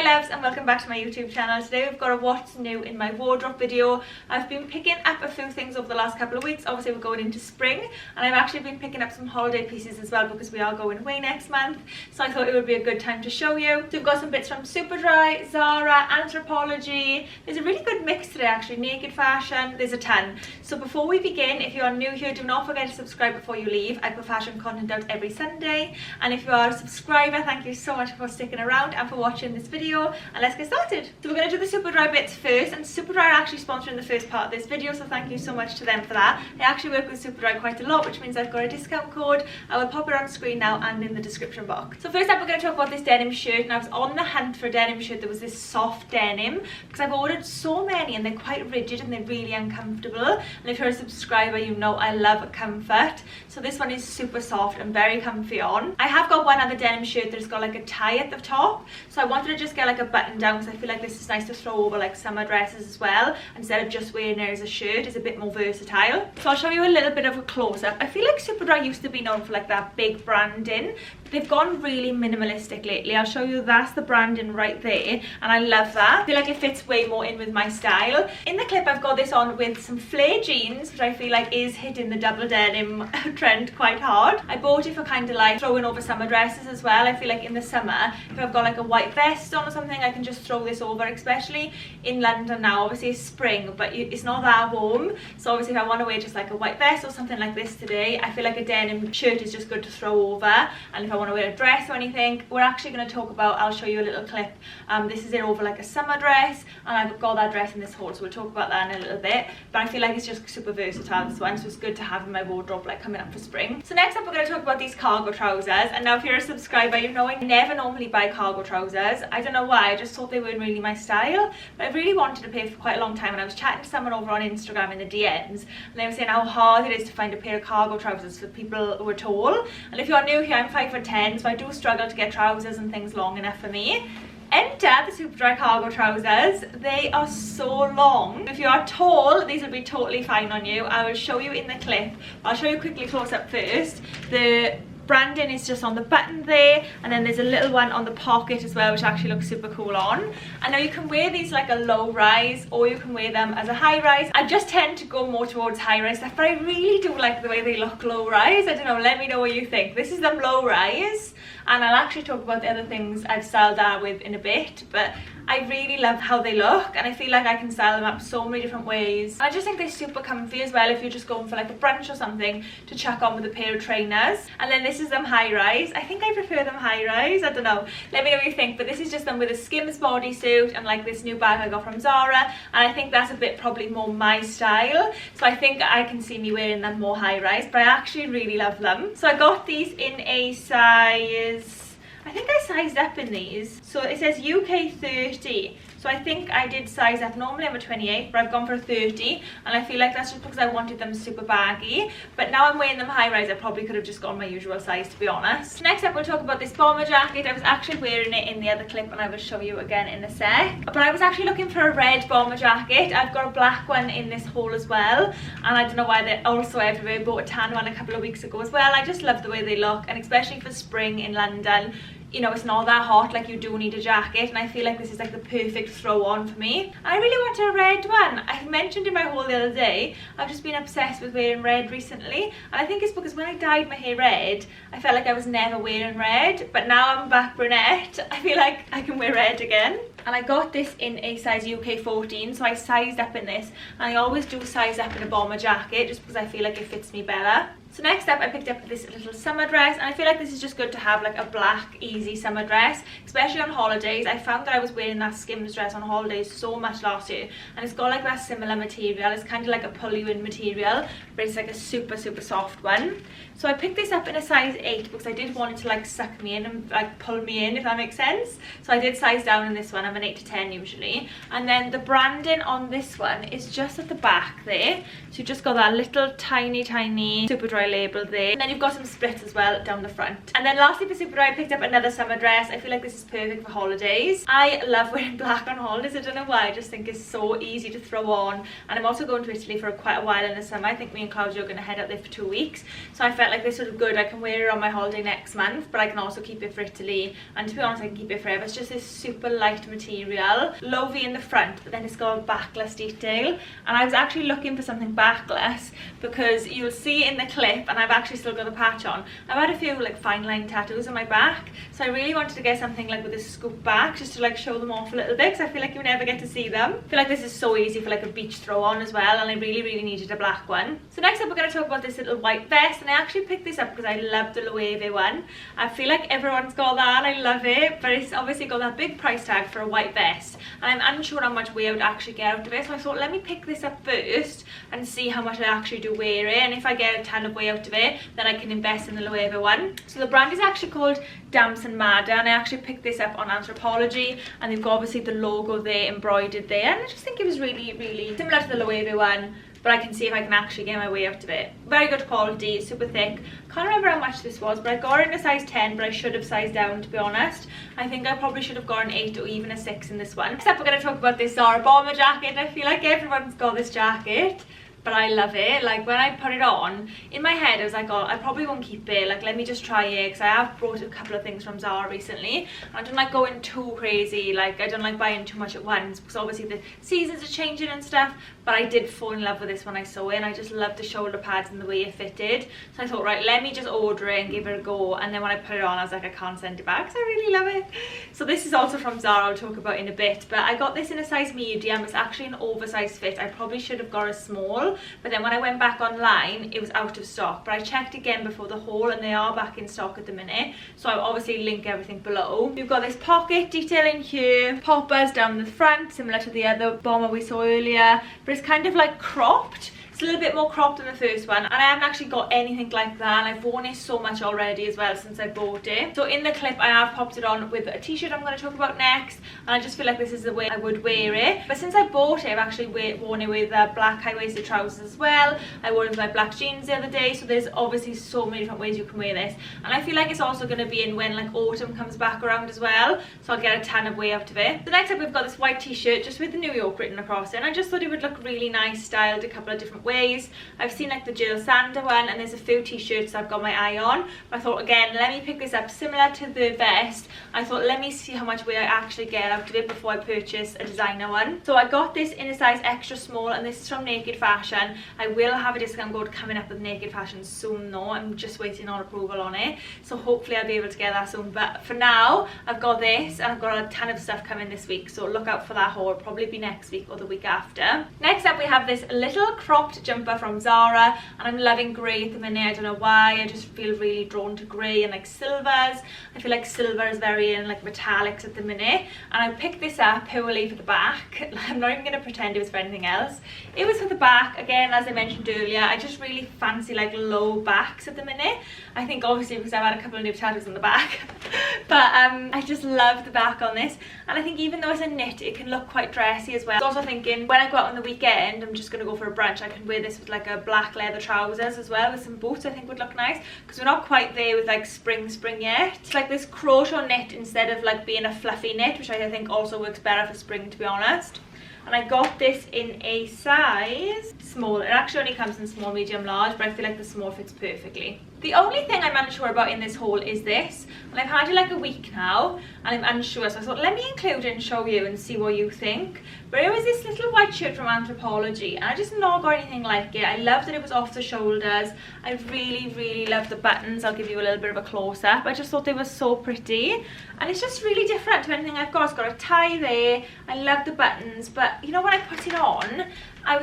my loves, and welcome back to my YouTube channel. Today we've got a what's new in my wardrobe video. I've been picking up a few things over the last couple of weeks. Obviously we're going into spring, and I've actually been picking up some holiday pieces as well because we are going away next month, so I thought it would be a good time to show you. So we've got some bits from Superdry, Zara, Anthropologie. There's a really good mix today actually, naked fashion, there's a ton. So before we begin, if you are new here, do not forget to subscribe before you leave. I put fashion content out every Sunday, and if you are a subscriber, thank you so much for sticking around and for watching this video, and let's get started. So we're going to do the Superdry bits first, and Superdry are actually sponsoring the first part of this video, so thank you so much to them for that. I actually work with Superdry quite a lot, which means I've got a discount code. I will pop it on screen now and in the description box. So first up, we're going to talk about this denim shirt, and I was on the hunt for a denim shirt that was this soft denim because I've ordered so many and they're quite rigid and they're really uncomfortable, and if you're a subscriber you know I love comfort. So this one is super soft and very comfy on. I have got one other denim shirt that's got like a tie at the top, so I wanted to just get like a button down because I feel like this is nice to throw over like summer dresses as well, instead of just wearing it as a shirt. It's a bit more versatile. So I'll show you a little bit of a close-up. I feel like Superdry used to be known for like that big branding, but they've gone really minimalistic lately. I'll show you, that's the branding right there, and I love that. I feel like it fits way more in with my style. In the clip I've got this on with some flare jeans, which I feel like is hitting the double denim trend quite hard. I bought it for kind of like throwing over summer dresses as well. I feel like in the summer, if I've got like a white vest on or something, I can just throw this over, especially in London now. Obviously it's spring, but it's not that warm, so obviously if I want to wear just like a white vest or something like this today, I feel like a denim shirt is just good to throw over. And if I want to wear a dress or anything, we're actually going to talk about, I'll show you a little clip, this is it over like a summer dress, and I've got that dress in this haul, so we'll talk about that in a little bit. But I feel like it's just super versatile, this one, so it's good to have in my wardrobe like coming up for spring. So next up we're going to talk about these cargo trousers, and now if you're a subscriber you know I never normally buy cargo trousers. I don't know why, I just thought they weren't really my style, but I really wanted a pair for quite a long time, and I was chatting to someone over on Instagram in the DMs, and they were saying how hard it is to find a pair of cargo trousers for people who are tall. And if you're new here, I'm 5'10", so I do struggle to get trousers and things long enough for me. Enter the Superdry cargo trousers. They are so long. If you are tall, these will be totally fine on you. I will show you in the clip. I'll show you quickly close up first. The branding is just on the button there, and then there's a little one on the pocket as well, which actually looks super cool on. And now you can wear these like a low rise, or you can wear them as a high rise. I just tend to go more towards high rise stuff, but I really do like the way they look low rise. I don't know, let me know what you think. This is them low rise, and I'll actually talk about the other things I've styled that with in a bit, but I really love how they look, and I feel like I can style them up so many different ways. And I just think they're super comfy as well if you're just going for like a brunch or something to chuck on with a pair of trainers. And then this is them high rise. I think I prefer them high rise, I don't know, let me know what you think. But this is just them with a Skims bodysuit and like this new bag I got from Zara, and I think that's a bit probably more my style, so I think I can see me wearing them more high rise, but I actually really love them. So I got these in a size, I think I sized up in these, so it says UK 30, so I think I did size up. Normally I'm a 28, but I've gone for a 30, and I feel like that's just because I wanted them super baggy. But now I'm wearing them high rise, I probably could have just gone my usual size, to be honest. Next up we'll talk about this bomber jacket. I was actually wearing it in the other clip, and I will show you again in a sec. But I was actually looking for a red bomber jacket. I've got a black one in this haul as well, and I don't know why they're also everywhere. I bought a tan one a couple of weeks ago as well. I just love the way they look, and especially for spring in London, you know, it's not that hot, like you do need a jacket, and I feel like this is like the perfect throw on for me. I really wanted a red one. I mentioned in my haul the other day, I've just been obsessed with wearing red recently, and I think it's because when I dyed my hair red, I felt like I was never wearing red, but now I'm back brunette, I feel like I can wear red again. And I got this in a size UK 14, so I sized up in this, and I always do size up in a bomber jacket just because I feel like it fits me better. So next up I picked up this little summer dress, and I feel like this is just good to have like a black easy summer dress, especially on holidays. I found that I was wearing that Skims dress on holidays so much last year, and it's got like that similar material. It's kind of like a pull you in material, but it's like a super soft one. So I picked this up in a size 8 because I did want it to like suck me in and like pull me in, if that makes sense. So I did size down in this one. I'm an 8 to 10 usually. And then the branding on this one is just at the back there. So you just got that little tiny Superdry I labelled there. And then you've got some splits as well down the front. And then lastly for Superdry, I picked up another summer dress. I feel like this is perfect for holidays. I love wearing black on holidays. I don't know why, I just think it's so easy to throw on. And I'm also going to Italy for quite a while in the summer. I think me and Claudia are going to head out there for 2 weeks. So I felt like this was good. I can wear it on my holiday next month, but I can also keep it for Italy. And to be honest, I can keep it forever. It's just this super light material. Low V in the front, but then it's got a backless detail. And I was actually looking for something backless because you'll see in the clip, and I've actually still got the patch on, I've had a few like fine line tattoos on my back, so I really wanted to get something like with a scoop back just to like show them off a little bit, because I feel like you never get to see them. I feel like this is so easy for like a beach throw on as well, and I really needed a black one. So next up we're going to talk about this little white vest, and I actually picked this up because I love the Loewe one. I feel like everyone's got that, I love it, but it's obviously got that big price tag for a white vest, and I'm unsure how much weight I would actually get out of it, so I thought let me pick this up first and see how much I actually do wear it, and if I get a ton of weight out of it, then I can invest in the Loewe one. So the brand is actually called Damson Mada, and I actually picked this up on Anthropology, and they've got obviously the logo there embroidered there, and I just think it was really similar to the Loewe one, but I can see if I can actually get my way out of it. Very good quality, super thick. Can't remember how much this was, but I got it in a size 10, but I should have sized down, to be honest. I think I probably should have got an 8 or even a 6 in this one. Next up we're going to talk about this Zara bomber jacket. I feel like everyone's got this jacket, but I love it. Like when I put it on, in my head I was like, oh, I probably won't keep it, like let me just try it, because I have brought a couple of things from Zara recently, and I don't like going too crazy, like I don't like buying too much at once, because obviously the seasons are changing and stuff, but I did fall in love with this when I saw it, and I just loved the shoulder pads and the way it fitted, so I thought, right, let me just order it and give it a go. And then when I put it on, I was like, I can't send it back, because I really love it. So this is also from Zara, I'll talk about in a bit, but I got this in a size medium. It's actually an oversized fit. I probably should have got a small, but then when I went back online, it was out of stock, but I checked again before the haul, and they are back in stock at the minute, so I'll obviously link everything below. We've got this pocket detail in here, poppers down the front, similar to the other bomber we saw earlier, but it's kind of like cropped. It's a little bit more cropped than the first one, and I haven't actually got anything like that, and I've worn it so much already as well since I bought it. So in the clip I have popped it on with a t-shirt I'm going to talk about next, and I just feel like this is the way I would wear it. But since I bought it, I've actually worn it with black high-waisted trousers as well. I wore it with my black jeans the other day, so there's obviously so many different ways you can wear this, and I feel like it's also going to be in when like autumn comes back around as well, so I'll get a ton of weight out of it. So next up we've got this white t-shirt just with the New York written across it, and I just thought it would look really nice, styled a couple of different ways. I've seen like the Jill Sander one, and there's a few t-shirts I've got my eye on, but I thought again, let me pick this up similar to the vest. I thought let me see how much weight I actually get out of it before I purchase a designer one. So I got this in a size extra small, and this is from Naked Fashion. I will have a discount code coming up with Naked Fashion soon though. I'm just waiting on approval on it, so hopefully I'll be able to get that soon, but for now I've got this, and I've got a ton of stuff coming this week, so look out for that haul. It'll probably be next week or the week after. Next up we have this little cropped jumper from Zara, and I'm loving grey at the minute. I don't know why, I just feel really drawn to grey and like silvers. I feel like silver is very in like metallics at the minute, and I picked this up purely for the back. I'm not even going to pretend it was for anything else. It was for the back. Again, as I mentioned earlier, I just really fancy like low backs at the minute. I think obviously because I've had a couple of new tattoos on the back but I just love the back on this, and I think even though it's a knit, it can look quite dressy as well. I was also thinking when I go out on the weekend, I'm just going to go for a brunch, I can wear this with like a black leather trousers as well with some boots. I think would look nice, because we're not quite there with like spring yet. It's like this crochet knit instead of like being a fluffy knit, which I think also works better for spring, to be honest. And I got this in a size small. It actually only comes in small, medium, large, but I feel like the small fits perfectly. The only thing I'm unsure about in this haul is this, and I've had it like a week now, and I'm unsure, so I thought let me include it and show you and see what you think. But it was this little white shirt from Anthropology, and I just not got anything like it. I loved that it was off the shoulders. I really loved the buttons. I'll give you a little bit of a close-up. I just thought they were so pretty, and it's just really different to anything I've got. It's got a tie there. I love the buttons, but you know when I put it on, I'm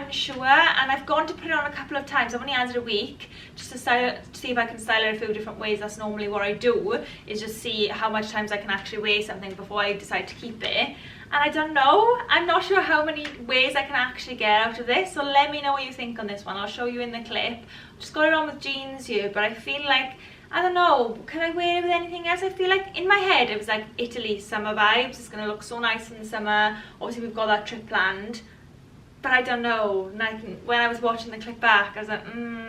unsure, and I've gone to put it on a couple of times. I've only had it a week just to see if I can style it a few different ways. That's normally what I do, is just see how much times I can actually wear something before I decide to keep it. And I don't know, I'm not sure how many ways I can actually get out of this, so let me know what you think on this one. I'll show you in the clip. Just got it on with jeans here, but I feel like, I don't know, can I wear it with anything else? I feel like in my head it was like Italy summer vibes. It's going to look so nice in the summer. Obviously we've got that trip planned. but I don't know, like when I was watching the clip back I was like,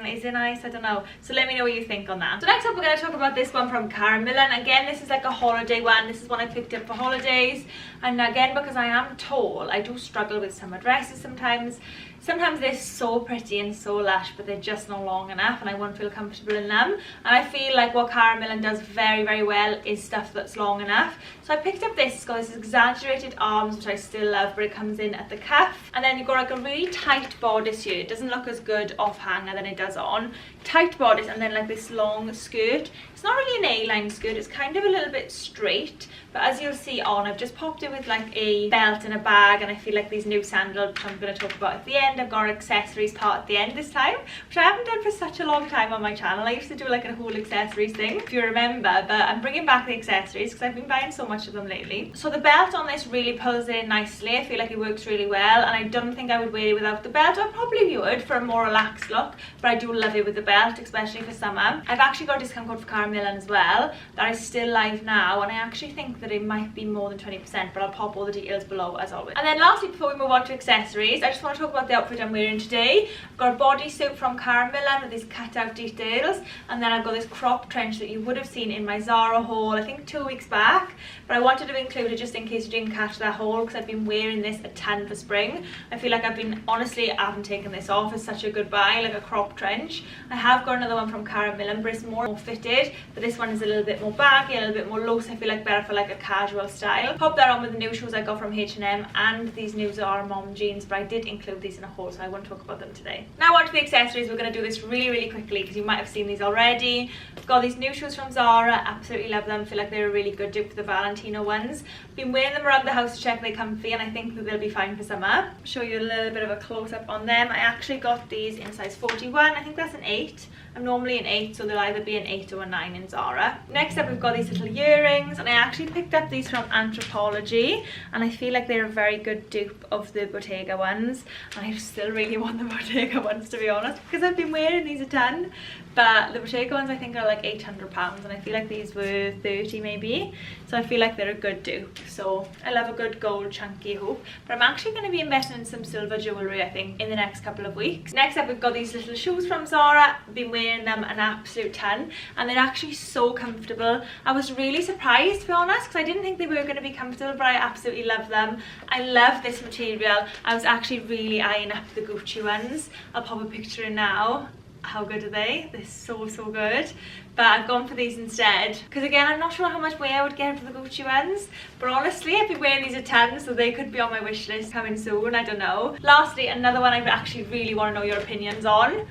is it nice? I don't know. So let me know what you think on that. So next up we're going to talk about this one from Karen Millen. Again, this is like a holiday one. This is one I picked up for holidays, and again, because I am tall, I do struggle with summer dresses sometimes. Sometimes they're so pretty and so lush, but they're just not long enough and I won't feel comfortable in them. And I feel like what Karen Millen does very, very well is stuff that's long enough. So I picked up this. It's got this exaggerated arms, which I still love, but it comes in at the cuff. And then you've got like a really tight bodice here. It doesn't look as good off hanger than it does on. Tight bodice, and then like this long skirt. It's not really an A-line skirt, it's kind of a little bit straight, but as you'll see on, I've just popped it with like a belt and a bag, and I feel like these new sandals, which I'm going to talk about at the end, I've got an accessories part at the end this time, which I haven't done for such a long time on my channel. I used to do like a whole accessories thing, if you remember, but I'm bringing back the accessories because I've been buying so much of them lately. So the belt on this really pulls in nicely. I feel like it works really well, and I don't think I would wear it without the belt. I probably would for a more relaxed look, but I do love it with the belt, especially for summer. I've actually got a discount code for Karen Millen as well that is still live now, and I actually think that it might be more than 20%, but I'll pop all the details below as always. And then lastly, before we move on to accessories, I just want to talk about the outfit I'm wearing today. I've got a bodysuit from Karen Millen with these cut out details, and then I've got this crop trench that you would have seen in my Zara haul I think 2 weeks back, but I wanted to include it just in case you didn't catch that haul because I've been wearing this a ton for spring. I feel like I've been, honestly, I haven't taken this off. It's such a good buy, like a crop trench. I have got another one from Karen Millen, but it's more fitted, but this one is a little bit more baggy, a little bit more loose. I feel like better for like a casual style. Pop that on with the new shoes I got from H&M and these new Zara mom jeans, but I did include these in a haul, so I won't talk about them today. Now on to the accessories. We're going to do this really, really quickly because you might have seen these already. I've got these new shoes from Zara, absolutely love them. Feel like they're a really good dupe for the Valentino ones. Been wearing them around the house to check they're comfy, and I think that they'll be fine for summer. Show you a little bit of a close-up on them. I actually got these in size 41. I think that's an 8. I'm normally an 8, so they'll either be an 8 or a 9 in Zara. Next up, we've got these little earrings, and I actually picked up these from Anthropology, and I feel like they're a very good dupe of the Bottega ones, and I still really want the Bottega ones, to be honest, because I've been wearing these a ton. But the Bottega ones I think are like £800, and I feel like these were 30 maybe, so I feel like they're a good dupe. So I love a good gold chunky hoop, but I'm actually going to be investing in some silver jewellery I think in the next couple of weeks. Next up, we've got these little shoes from Zara. I've been wearing them an absolute ton, and they're actually so comfortable. I was really surprised, to be honest, because I didn't think they were going to be comfortable, but I absolutely love them. I love this material. I was actually really eyeing up the Gucci ones. I'll pop a picture in now. How good are they? They're so, so good. But I've gone for these instead because, again, I'm not sure how much weight I would get for the Gucci ones, but honestly I've been wearing these a ton, so they could be on my wish list coming soon. I don't know. Lastly, another one I actually really want to know your opinions on.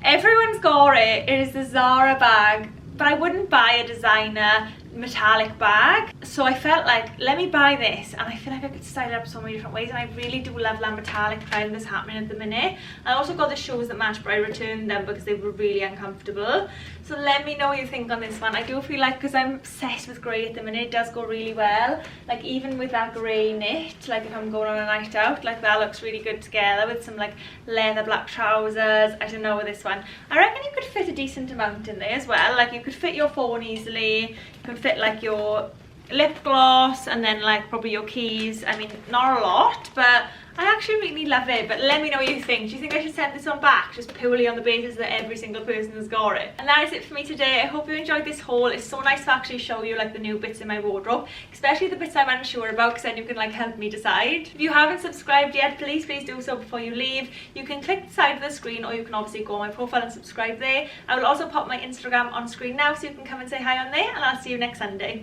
Everyone's got it. It is the Zara bag, but I wouldn't buy a designer metallic bag, so I felt like, let me buy this, and I feel like I could style it up so many different ways, and I really do love that metallic trend that's happening at the minute. I also got the shoes that match, but I returned them because they were really uncomfortable. So let me know what you think on this one. I do feel like, because I'm obsessed with grey at the minute, it does go really well, like even with that grey knit, like if I'm going on a night out, like that looks really good together with some like leather black trousers. I don't know with this one, I reckon you could fit a decent amount in there as well. Like you could fit your phone easily, you could fit like your lip gloss, and then like probably your keys. I mean, not a lot, but I actually really love it. But let me know what you think. Do you think I should send this one back just purely on the basis that every single person has got it? And that is it for me today. I hope you enjoyed this haul. It's so nice to actually show you like the new bits in my wardrobe, especially the bits I'm unsure about, because then you can like help me decide. If you haven't subscribed yet, please do so before you leave. You can click the side of the screen, or you can obviously go on my profile and subscribe there. I will also pop my Instagram on screen now, so you can come and say hi on there, and I'll see you next Sunday.